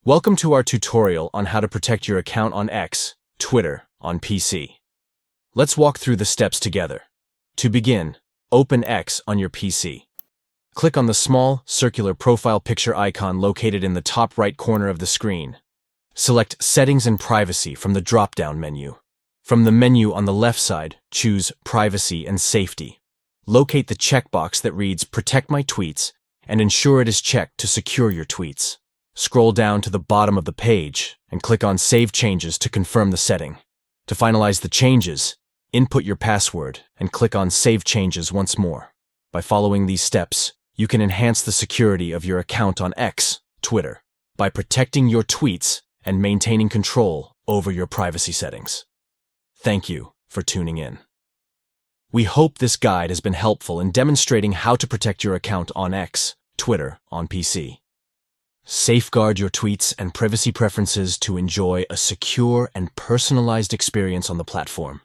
Welcome to our tutorial on how to protect your account on X, Twitter, on PC. Let's walk through the steps together. To begin, open X on your PC. Click on the small, circular profile picture icon located in the top right corner of the screen. Select Settings and Privacy from the drop-down menu. From the menu on the left side, choose Privacy and Safety. Locate the checkbox that reads Protect My Tweets and ensure it is checked to secure your tweets. Scroll down to the bottom of the page and click on Save Changes to confirm the setting. To finalize the changes, input your password and click on Save Changes once more. By following these steps, you can enhance the security of your account on X, Twitter, by protecting your tweets and maintaining control over your privacy settings. Thank you for tuning in. We hope this guide has been helpful in demonstrating how to protect your account on X, Twitter, on PC. Safeguard your tweets and privacy preferences to enjoy a secure and personalized experience on the platform.